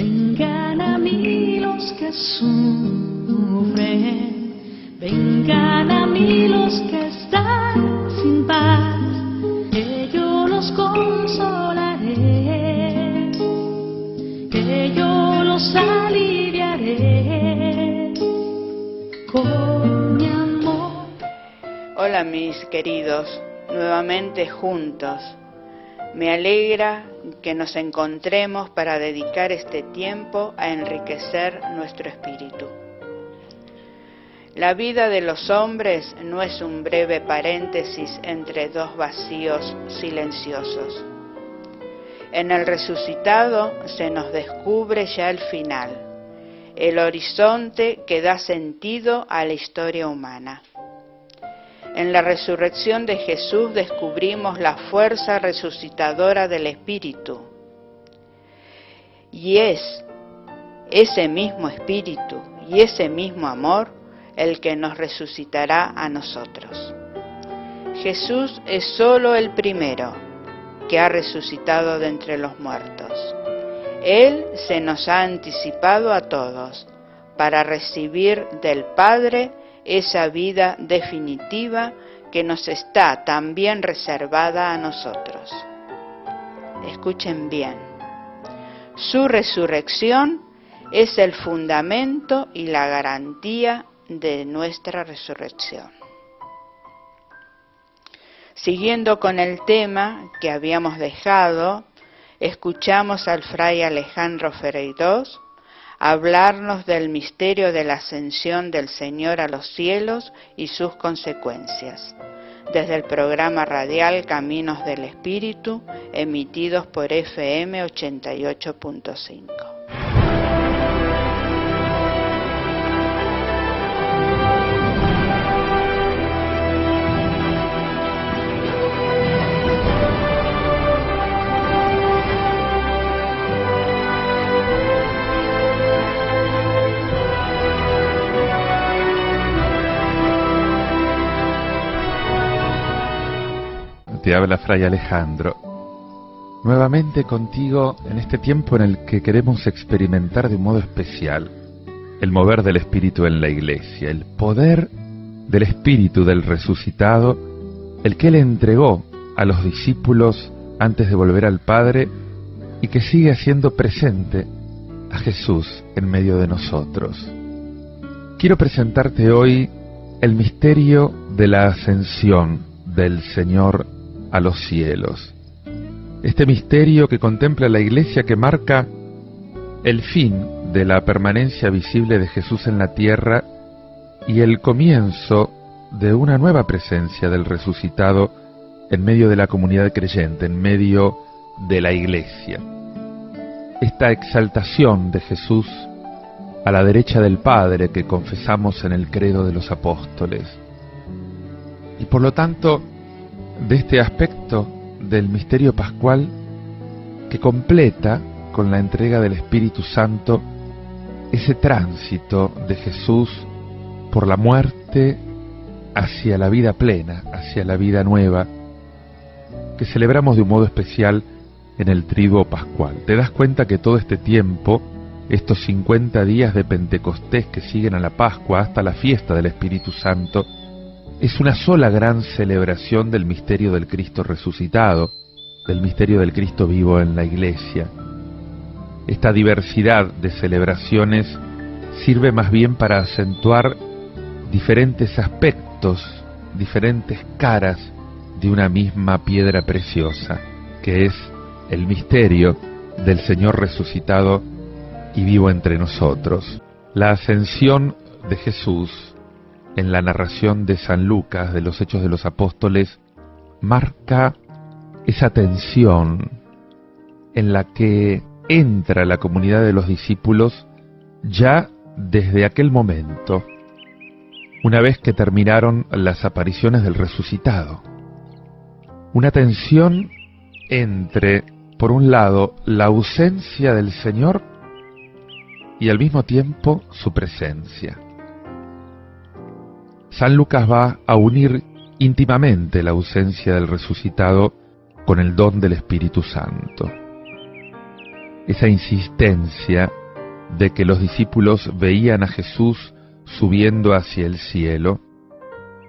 Vengan a mí los que sufren, vengan a mí los que están sin paz, que yo los consolaré, que yo los aliviaré con mi amor. Hola mis queridos, nuevamente juntos. Me alegra que nos encontremos para dedicar este tiempo a enriquecer nuestro espíritu. La vida de los hombres no es un breve paréntesis entre dos vacíos silenciosos. En el resucitado se nos descubre ya el final, el horizonte que da sentido a la historia humana. En la resurrección de Jesús descubrimos la fuerza resucitadora del Espíritu. Y es ese mismo Espíritu y ese mismo amor el que nos resucitará a nosotros. Jesús es solo el primero que ha resucitado de entre los muertos. Él se nos ha anticipado a todos para recibir del Padre esa vida definitiva que nos está también reservada a nosotros. Escuchen bien, su resurrección es el fundamento y la garantía de nuestra resurrección. Siguiendo con el tema que habíamos dejado, escuchamos al fray Alejandro Ferreirós hablarnos del misterio de la ascensión del Señor a los cielos y sus consecuencias, desde el programa radial Caminos del Espíritu, emitidos por FM 88.5. Te habla Fray Alejandro, nuevamente contigo en este tiempo en el que queremos experimentar de un modo especial el mover del Espíritu en la Iglesia, el poder del Espíritu del resucitado, el que Él entregó a los discípulos antes de volver al Padre y que sigue haciendo presente a Jesús en medio de nosotros. Quiero presentarte hoy el misterio de la ascensión del Señor a los cielos. Este misterio que contempla la Iglesia, que marca el fin de la permanencia visible de Jesús en la tierra y el comienzo de una nueva presencia del resucitado en medio de la comunidad creyente, en medio de la Iglesia. Esta exaltación de Jesús a la derecha del Padre que confesamos en el credo de los apóstoles. Y por lo tanto, de este aspecto del misterio pascual que completa con la entrega del Espíritu Santo ese tránsito de Jesús por la muerte hacia la vida plena, hacia la vida nueva, que celebramos de un modo especial en el triduo pascual. Te das cuenta que todo este tiempo, estos 50 días de Pentecostés que siguen a la Pascua hasta la fiesta del Espíritu Santo, es una sola gran celebración del misterio del Cristo resucitado, del misterio del Cristo vivo en la Iglesia. Esta diversidad de celebraciones sirve más bien para acentuar diferentes aspectos, diferentes caras de una misma piedra preciosa, que es el misterio del Señor resucitado y vivo entre nosotros. La ascensión de Jesús en la narración de San Lucas de los Hechos de los Apóstoles marca esa tensión en la que entra la comunidad de los discípulos ya desde aquel momento, una vez que terminaron las apariciones del resucitado. Una tensión entre, por un lado, la ausencia del Señor y al mismo tiempo su presencia. San Lucas va a unir íntimamente la ausencia del resucitado con el don del Espíritu Santo. esa insistencia de que los discípulos veían a Jesús subiendo hacia el cielo,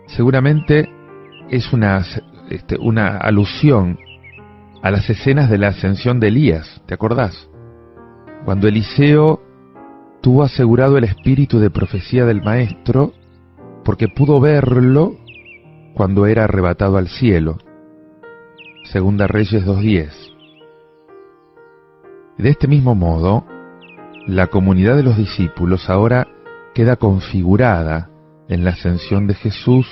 seguramente es una alusión a las escenas de la ascensión de Elías, ¿te acordás? Cuando Eliseo tuvo asegurado el espíritu de profecía del Maestro porque pudo verlo cuando era arrebatado al cielo. Segunda Reyes 2:10. De este mismo modo, la comunidad de los discípulos ahora queda configurada en la ascensión de Jesús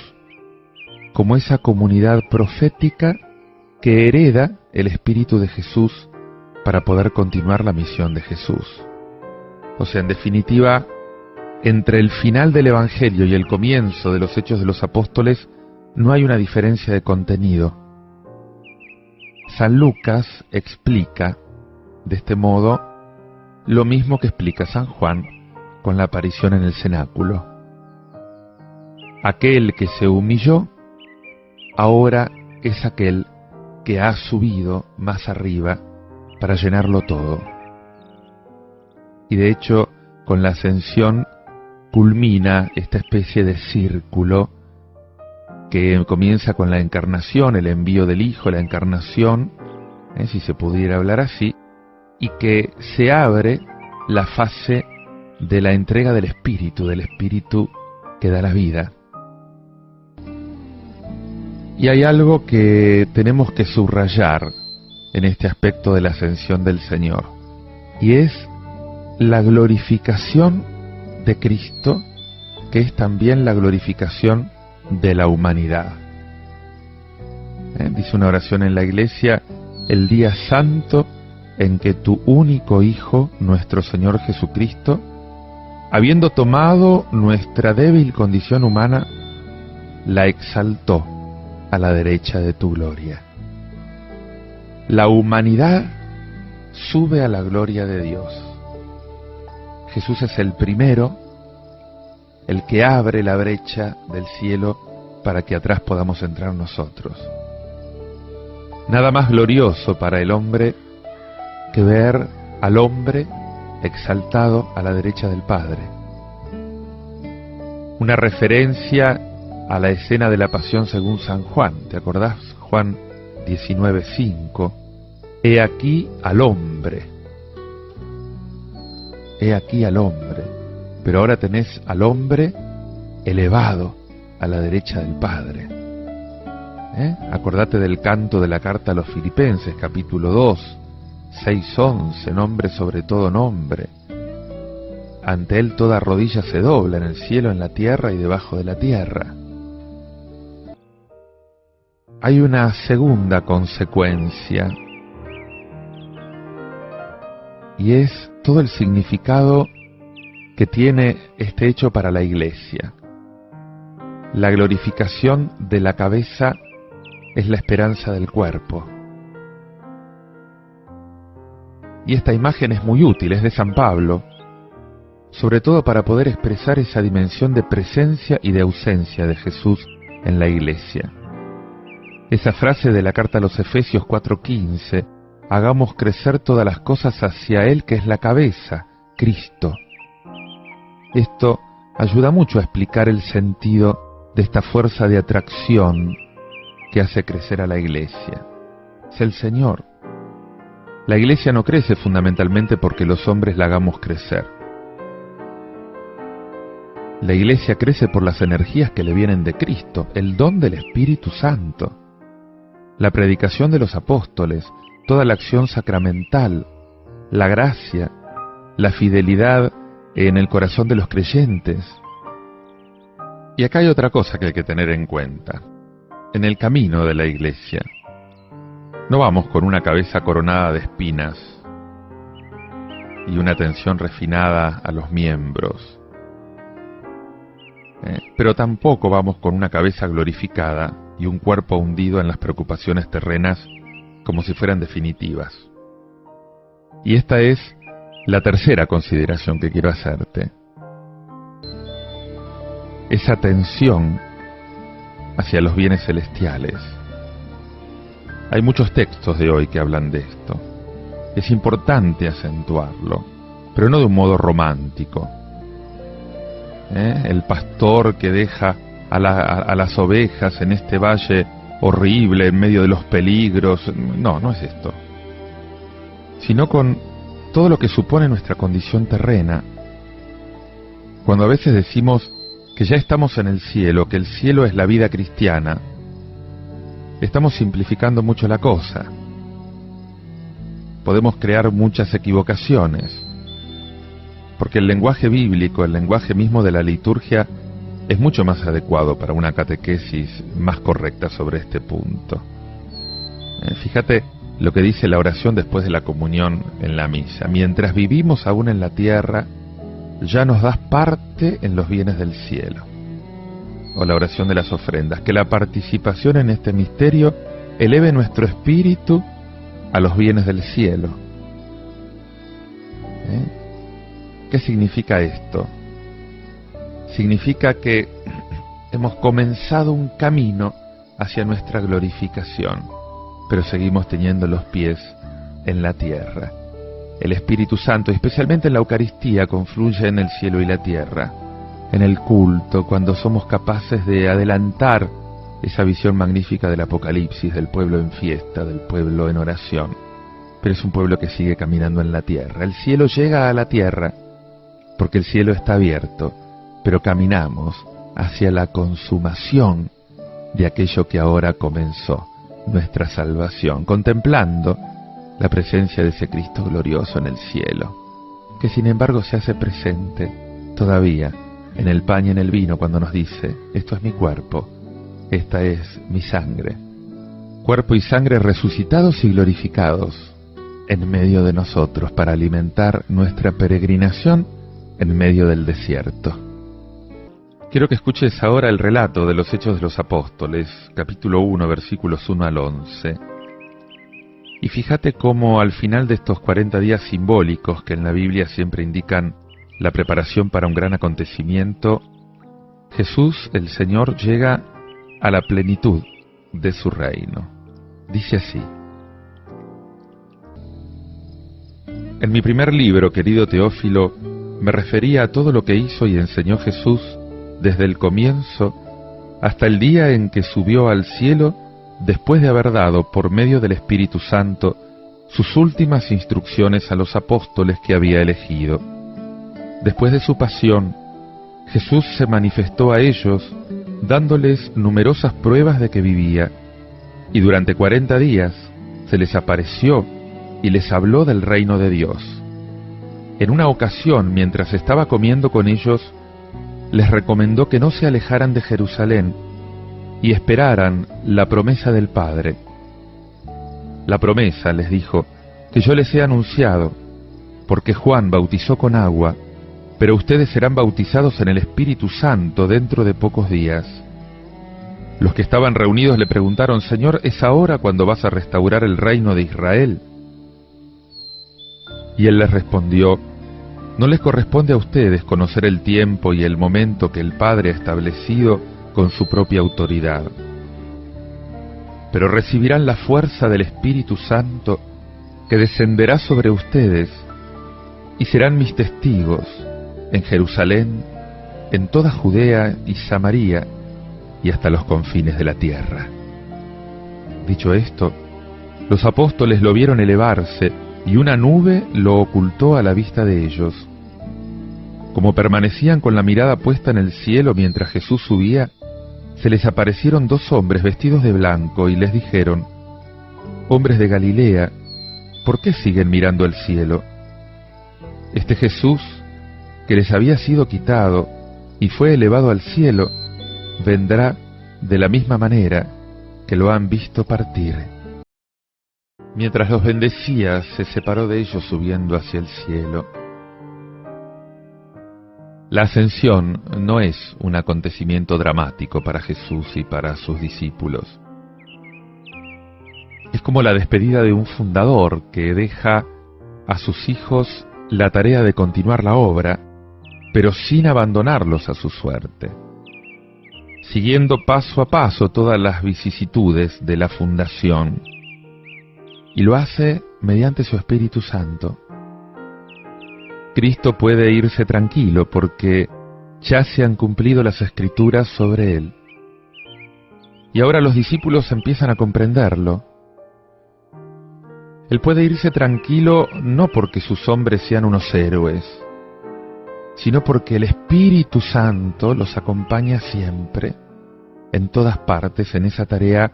como esa comunidad profética que hereda el espíritu de Jesús para poder continuar la misión de Jesús. O sea, en definitiva, entre el final del Evangelio y el comienzo de los Hechos de los Apóstoles no hay una diferencia de contenido. San Lucas explica, de este modo, lo mismo que explica San Juan con la aparición en el cenáculo. Aquel que se humilló, ahora es aquel que ha subido más arriba para llenarlo todo. Y de hecho, con la ascensión culmina esta especie de círculo que comienza con la encarnación, el envío del Hijo, la encarnación, si se pudiera hablar así, y que se abre la fase de la entrega del Espíritu que da la vida. Y hay algo que tenemos que subrayar en este aspecto de la ascensión del Señor, y es la glorificación de Cristo, que es también la glorificación de la humanidad. Dice una oración en la Iglesia: el día santo en que tu único Hijo, nuestro Señor Jesucristo, habiendo tomado nuestra débil condición humana, la exaltó a la derecha de tu gloria. La humanidad sube a la gloria de Dios. Jesús es el primero, el que abre la brecha del cielo para que atrás podamos entrar nosotros. Nada más glorioso para el hombre que ver al hombre exaltado a la derecha del Padre. Una referencia a la escena de la pasión según San Juan, ¿te acordás? Juan 19:5. He aquí al hombre. He aquí al hombre. Pero ahora tenés al hombre elevado a la derecha del Padre. Acordate del canto de la carta a los Filipenses, capítulo 2, 6:11, nombre sobre todo nombre. Ante él toda rodilla se dobla en el cielo, en la tierra y debajo de la tierra. Hay una segunda consecuencia, y es todo el significado que tiene este hecho para la Iglesia. La glorificación de la cabeza es la esperanza del cuerpo. Y esta imagen es muy útil, es de San Pablo, sobre todo para poder expresar esa dimensión de presencia y de ausencia de Jesús en la Iglesia. Esa frase de la carta a los Efesios 4:15, hagamos crecer todas las cosas hacia Él que es la cabeza, Cristo. Esto ayuda mucho a explicar el sentido de esta fuerza de atracción que hace crecer a la Iglesia. Es el Señor. La Iglesia no crece fundamentalmente porque los hombres la hagamos crecer. La Iglesia crece por las energías que le vienen de Cristo, el don del Espíritu Santo, la predicación de los apóstoles, toda la acción sacramental, la gracia, la fidelidad en el corazón de los creyentes. Y acá hay otra cosa que hay que tener en cuenta. En el camino de la Iglesia, no vamos con una cabeza coronada de espinas y una atención refinada a los miembros, pero tampoco vamos con una cabeza glorificada y un cuerpo hundido en las preocupaciones terrenas como si fueran definitivas. Y esta es la tercera consideración que quiero hacerte. Esa atención hacia los bienes celestiales. Hay muchos textos de hoy que hablan de esto. es importante acentuarlo, pero no de un modo romántico. El pastor que deja a las ovejas en este valle horrible, en medio de los peligros, no es esto. Sino con todo lo que supone nuestra condición terrena. Cuando a veces decimos que ya estamos en el cielo, que el cielo es la vida cristiana, estamos simplificando mucho la cosa. Podemos crear muchas equivocaciones, porque el lenguaje bíblico, el lenguaje mismo de la liturgia, es mucho más adecuado para una catequesis más correcta sobre este punto. Fíjate lo que dice la oración después de la comunión en la misa. Mientras vivimos aún en la tierra, ya nos das parte en los bienes del cielo. O la oración de las ofrendas, que la participación en este misterio eleve nuestro espíritu a los bienes del cielo. ¿Qué significa esto? Significa que hemos comenzado un camino hacia nuestra glorificación, pero seguimos teniendo los pies en la tierra. El Espíritu Santo, especialmente en la Eucaristía, confluye en el cielo y la tierra. En el culto, cuando somos capaces de adelantar esa visión magnífica del Apocalipsis, del pueblo en fiesta, del pueblo en oración. Pero es un pueblo que sigue caminando en la tierra. El cielo llega a la tierra porque el cielo está abierto, pero caminamos hacia la consumación de aquello que ahora comenzó, nuestra salvación, contemplando la presencia de ese Cristo glorioso en el cielo, que sin embargo se hace presente todavía en el pan y en el vino cuando nos dice: esto es mi cuerpo, esta es mi sangre. Cuerpo y sangre resucitados y glorificados en medio de nosotros para alimentar nuestra peregrinación en medio del desierto. Quiero que escuches ahora el relato de los Hechos de los Apóstoles, capítulo 1, versículos 1 al 11. Y fíjate cómo al final de estos 40 días simbólicos que en la Biblia siempre indican la preparación para un gran acontecimiento, Jesús, el Señor, llega a la plenitud de su reino. Dice así: En mi primer libro, querido Teófilo, me refería a todo lo que hizo y enseñó Jesús desde el comienzo hasta el día en que subió al cielo, después de haber dado, por medio del Espíritu Santo, sus últimas instrucciones a los apóstoles que había elegido. Después de su pasión, Jesús se manifestó a ellos, dándoles numerosas pruebas de que vivía, y durante 40 días se les apareció y les habló del reino de Dios. En una ocasión, mientras estaba comiendo con ellos, les recomendó que no se alejaran de Jerusalén y esperaran la promesa del Padre. La promesa, les dijo, que yo les he anunciado, porque Juan bautizó con agua, pero ustedes serán bautizados en el Espíritu Santo dentro de pocos días. Los que estaban reunidos le preguntaron: Señor, ¿es ahora cuando vas a restaurar el reino de Israel? Y él les respondió: no les corresponde a ustedes conocer el tiempo y el momento que el Padre ha establecido con su propia autoridad. Pero recibirán la fuerza del Espíritu Santo que descenderá sobre ustedes y serán mis testigos en Jerusalén, en toda Judea y Samaria y hasta los confines de la tierra. Dicho esto, los apóstoles lo vieron elevarse y una nube lo ocultó a la vista de ellos. Como permanecían con la mirada puesta en el cielo mientras Jesús subía, se les aparecieron 2 hombres vestidos de blanco y les dijeron: hombres de Galilea, ¿por qué siguen mirando al cielo? Este Jesús, que les había sido quitado y fue elevado al cielo, vendrá de la misma manera que lo han visto partir. Mientras los bendecía, se separó de ellos subiendo hacia el cielo. La ascensión no es un acontecimiento dramático para Jesús y para sus discípulos. Es como la despedida de un fundador que deja a sus hijos la tarea de continuar la obra, pero sin abandonarlos a su suerte, siguiendo paso a paso todas las vicisitudes de la fundación. Y lo hace mediante su Espíritu Santo. Cristo puede irse tranquilo porque ya se han cumplido las Escrituras sobre él. Y ahora los discípulos empiezan a comprenderlo. Él puede irse tranquilo no porque sus hombres sean unos héroes, sino porque el Espíritu Santo los acompaña siempre, en todas partes, en esa tarea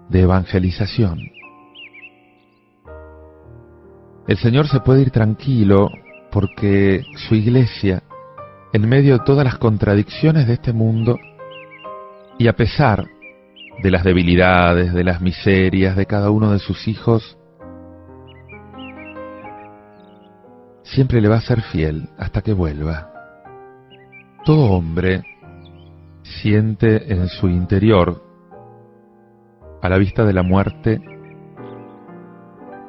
de evangelización. El Señor se puede ir tranquilo porque su Iglesia, en medio de todas las contradicciones de este mundo, y a pesar de las debilidades, de las miserias de cada uno de sus hijos, siempre le va a ser fiel hasta que vuelva. Todo hombre siente en su interior, a la vista de la muerte,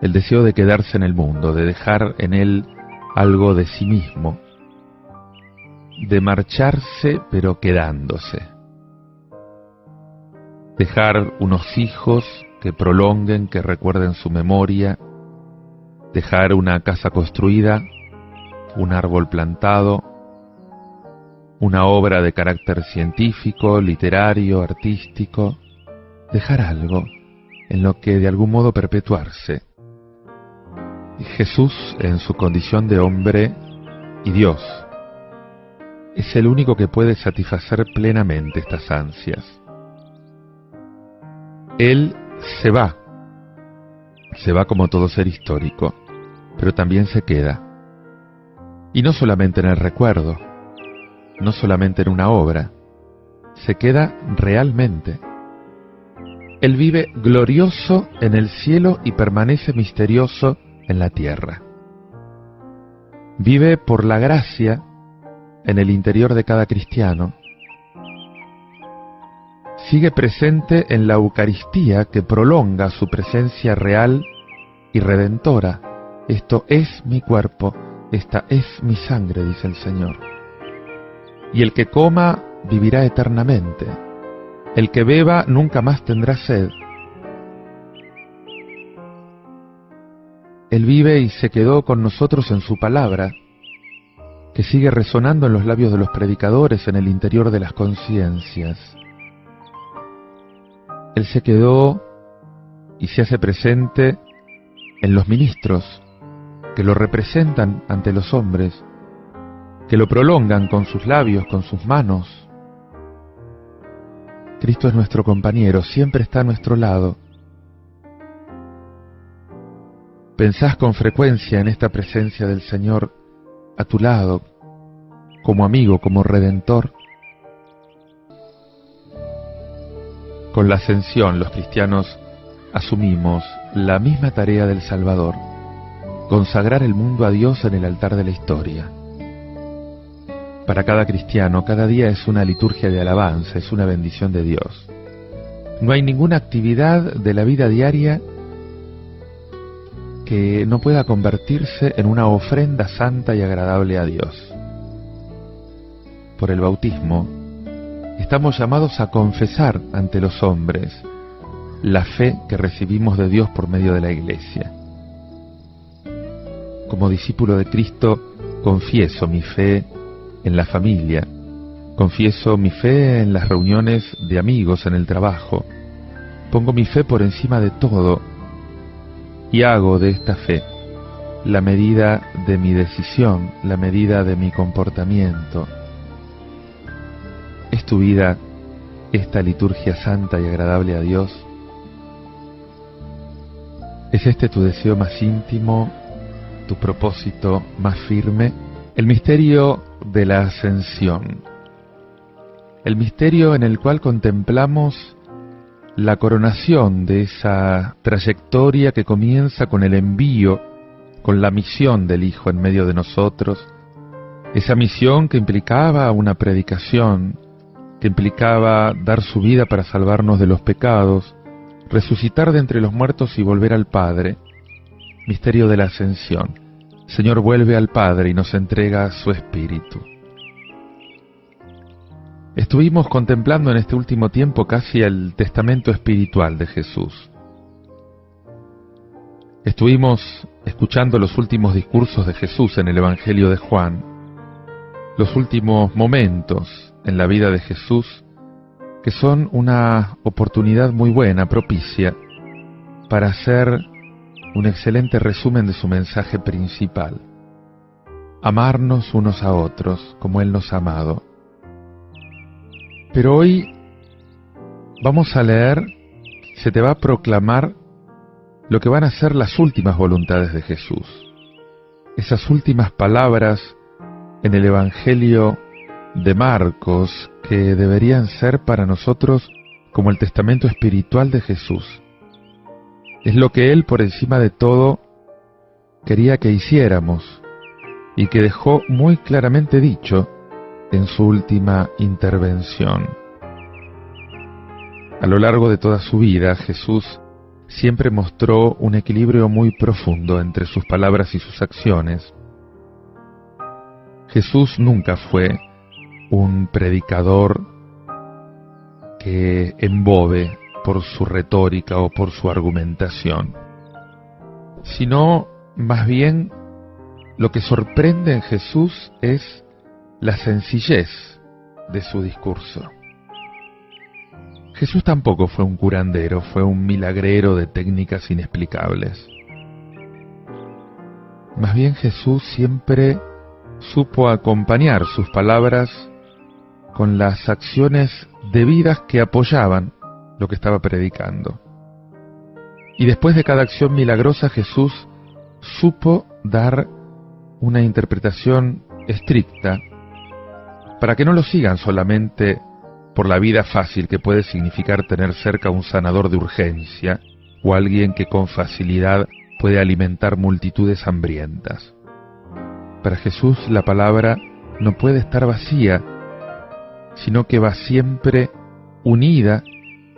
el deseo de quedarse en el mundo, de dejar en él algo de sí mismo, de marcharse pero quedándose, dejar unos hijos que prolonguen, que recuerden su memoria, dejar una casa construida, un árbol plantado, una obra de carácter científico, literario, artístico, dejar algo en lo que de algún modo perpetuarse. Jesús, en su condición de hombre y Dios, es el único que puede satisfacer plenamente estas ansias. Él se va como todo ser histórico, pero también se queda. Y no solamente en el recuerdo, no solamente en una obra, se queda realmente. Él vive glorioso en el cielo y permanece misterioso en la tierra. Vive por la gracia en el interior de cada cristiano. Sigue presente en la Eucaristía que prolonga su presencia real y redentora. Esto es mi cuerpo, esta es mi sangre, dice el Señor. Y el que coma vivirá eternamente. El que beba nunca más tendrá sed. Él vive y se quedó con nosotros en su palabra, que sigue resonando en los labios de los predicadores, en el interior de las conciencias. Él se quedó y se hace presente en los ministros, que lo representan ante los hombres, que lo prolongan con sus labios, con sus manos. Cristo es nuestro compañero, siempre está a nuestro lado. ¿Pensás con frecuencia en esta presencia del Señor a tu lado, como amigo, como redentor? Con la ascensión, los cristianos asumimos la misma tarea del Salvador: consagrar el mundo a Dios en el altar de la historia. Para cada cristiano, cada día es una liturgia de alabanza, es una bendición de Dios. No hay ninguna actividad de la vida diaria que no pueda convertirse en una ofrenda santa y agradable a Dios. Por el bautismo, estamos llamados a confesar ante los hombres la fe que recibimos de Dios por medio de la Iglesia. Como discípulo de Cristo, confieso mi fe en la familia, confieso mi fe en las reuniones de amigos, en el trabajo. Pongo mi fe por encima de todo y hago de esta fe la medida de mi decisión, la medida de mi comportamiento. ¿Es tu vida esta liturgia santa y agradable a Dios? ¿Es este tu deseo más íntimo, tu propósito más firme? El misterio de la ascensión, el misterio en el cual contemplamos la coronación de esa trayectoria que comienza con el envío, con la misión del Hijo en medio de nosotros, esa misión que implicaba una predicación, que implicaba dar su vida para salvarnos de los pecados, resucitar de entre los muertos y volver al Padre. Misterio de la ascensión. El Señor vuelve al Padre y nos entrega su Espíritu. Estuvimos contemplando en este último tiempo casi el testamento espiritual de Jesús. Estuvimos escuchando los últimos discursos de Jesús en el Evangelio de Juan, los últimos momentos en la vida de Jesús, que son una oportunidad muy buena, propicia, para hacer un excelente resumen de su mensaje principal: amarnos unos a otros como Él nos ha amado. Pero hoy vamos a leer, se te va a proclamar lo que van a ser las últimas voluntades de Jesús. Esas últimas palabras en el Evangelio de Marcos, que deberían ser para nosotros como el testamento espiritual de Jesús. Es lo que Él, por encima de todo, quería que hiciéramos y que dejó muy claramente dicho en su última intervención. A lo largo de toda su vida, Jesús siempre mostró un equilibrio muy profundo entre sus palabras y sus acciones. Jesús nunca fue un predicador que embove por su retórica o por su argumentación, sino más bien lo que sorprende en Jesús es la sencillez de su discurso. Jesús tampoco fue un curandero, fue un milagrero de técnicas inexplicables. Más bien Jesús siempre supo acompañar sus palabras con las acciones debidas que apoyaban lo que estaba predicando. Y después de cada acción milagrosa, Jesús supo dar una interpretación estricta para que no lo sigan solamente por la vida fácil que puede significar tener cerca un sanador de urgencia o alguien que con facilidad puede alimentar multitudes hambrientas. Para Jesús la palabra no puede estar vacía, sino que va siempre unida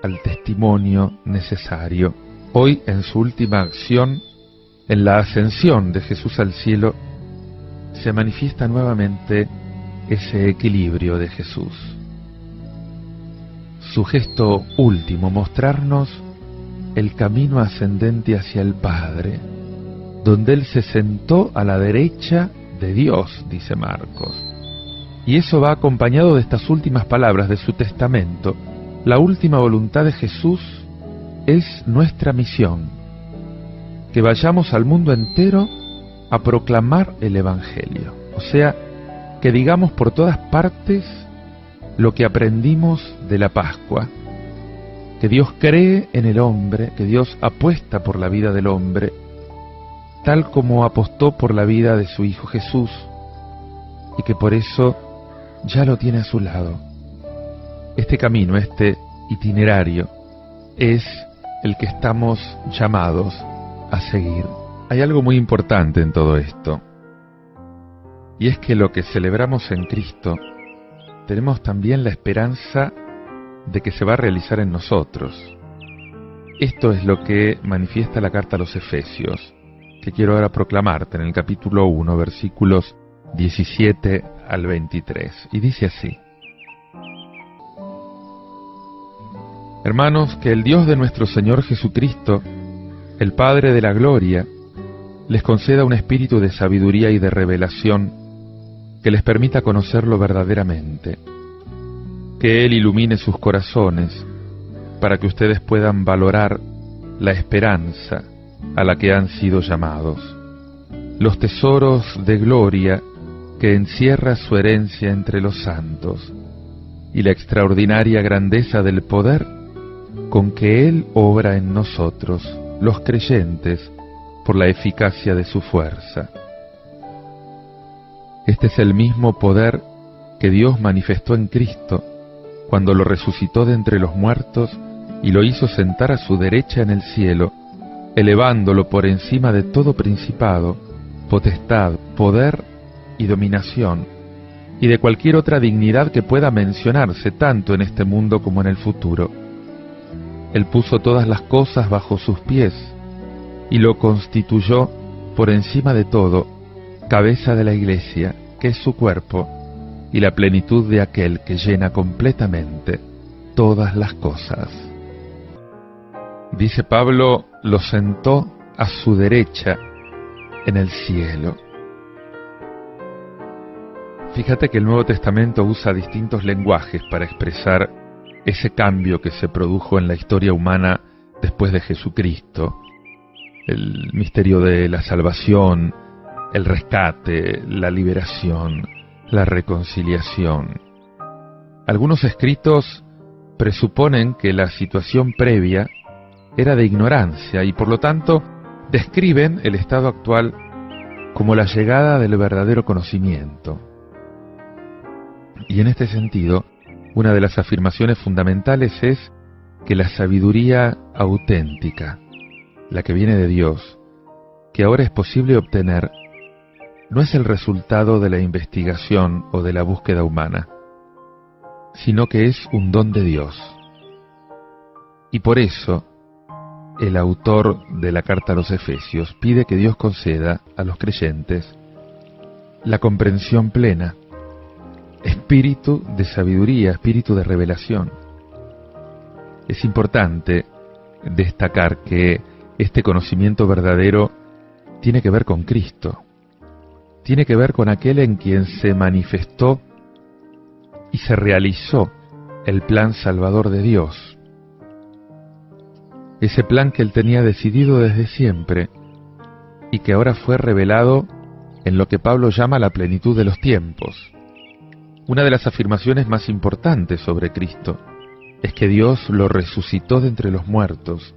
al testimonio necesario. Hoy, en su última acción, en la ascensión de Jesús al cielo, se manifiesta nuevamente ese equilibrio de Jesús. Su gesto último, mostrarnos el camino ascendente hacia el Padre, donde Él se sentó a la derecha de Dios, dice Marcos. Y eso va acompañado de estas últimas palabras de su testamento. La última voluntad de Jesús es nuestra misión, que vayamos al mundo entero a proclamar el Evangelio. O sea, que digamos por todas partes lo que aprendimos de la Pascua, que Dios cree en el hombre, que Dios apuesta por la vida del hombre, tal como apostó por la vida de su Hijo Jesús, y que por eso ya lo tiene a su lado. Este camino, este itinerario, es el que estamos llamados a seguir. Hay algo muy importante en todo esto, y es que lo que celebramos en Cristo, tenemos también la esperanza de que se va a realizar en nosotros. Esto es lo que manifiesta la carta a los Efesios, que quiero ahora proclamarte en el capítulo 1, versículos 17 al 23. Y dice así: Hermanos, que el Dios de nuestro Señor Jesucristo, el Padre de la gloria, les conceda un espíritu de sabiduría y de revelación que les permita conocerlo verdaderamente, que Él ilumine sus corazones para que ustedes puedan valorar la esperanza a la que han sido llamados, los tesoros de gloria que encierra su herencia entre los santos y la extraordinaria grandeza del poder con que Él obra en nosotros, los creyentes, por la eficacia de su fuerza. Este es el mismo poder que Dios manifestó en Cristo cuando lo resucitó de entre los muertos y lo hizo sentar a su derecha en el cielo, elevándolo por encima de todo principado, potestad, poder y dominación, y de cualquier otra dignidad que pueda mencionarse tanto en este mundo como en el futuro. Él puso todas las cosas bajo sus pies y lo constituyó por encima de todo, cabeza de la Iglesia, que es su cuerpo, y la plenitud de aquel que llena completamente todas las cosas. Dice Pablo, lo sentó a su derecha en el cielo. Fíjate que el Nuevo Testamento usa distintos lenguajes para expresar ese cambio que se produjo en la historia humana después de Jesucristo. El misterio de la salvación, el rescate, la liberación, la reconciliación. Algunos escritos presuponen que la situación previa era de ignorancia y por lo tanto describen el estado actual como la llegada del verdadero conocimiento. Y en este sentido, una de las afirmaciones fundamentales es que la sabiduría auténtica, la que viene de Dios, que ahora es posible obtener, no es el resultado de la investigación o de la búsqueda humana, sino que es un don de Dios. Y por eso, el autor de la carta a los Efesios pide que Dios conceda a los creyentes la comprensión plena, espíritu de sabiduría, espíritu de revelación. Es importante destacar que este conocimiento verdadero tiene que ver con Cristo, tiene que ver con aquel en quien se manifestó y se realizó el plan salvador de Dios. Ese plan que Él tenía decidido desde siempre y que ahora fue revelado en lo que Pablo llama la plenitud de los tiempos. Una de las afirmaciones más importantes sobre Cristo es que Dios lo resucitó de entre los muertos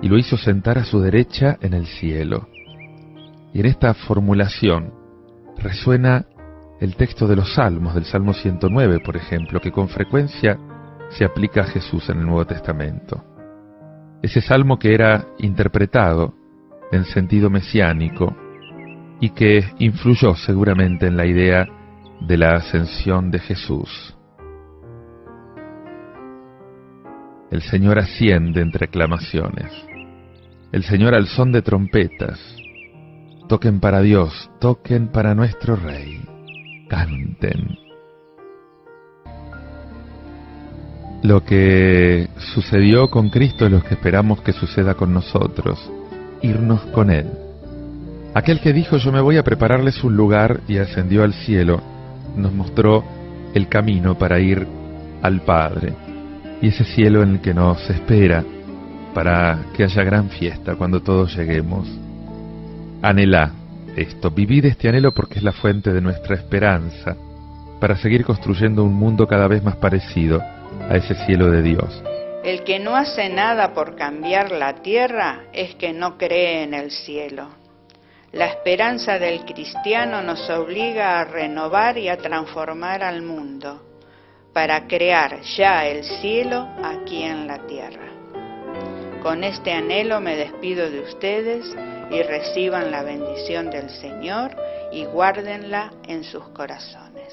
y lo hizo sentar a su derecha en el cielo. Y en esta formulación resuena el texto de los Salmos, del Salmo 109, por ejemplo, que con frecuencia se aplica a Jesús en el Nuevo Testamento. Ese salmo que era interpretado en sentido mesiánico y que influyó seguramente en la idea de la ascensión de Jesús. El Señor asciende entre aclamaciones. El Señor al son de trompetas. Toquen para Dios, toquen para nuestro Rey. Canten. Lo que sucedió con Cristo es lo que esperamos que suceda con nosotros, irnos con Él. Aquel que dijo: yo me voy a prepararles un lugar, y ascendió al cielo, nos mostró el camino para ir al Padre, y ese cielo en el que nos espera para que haya gran fiesta cuando todos lleguemos. Anhelá esto, vivid este anhelo porque es la fuente de nuestra esperanza, para seguir construyendo un mundo cada vez más parecido a ese cielo de Dios. El que no hace nada por cambiar la tierra es que no cree en el cielo. La esperanza del cristiano nos obliga a renovar y a transformar al mundo, para crear ya el cielo aquí en la tierra. Con este anhelo me despido de ustedes y reciban la bendición del Señor y guárdenla en sus corazones.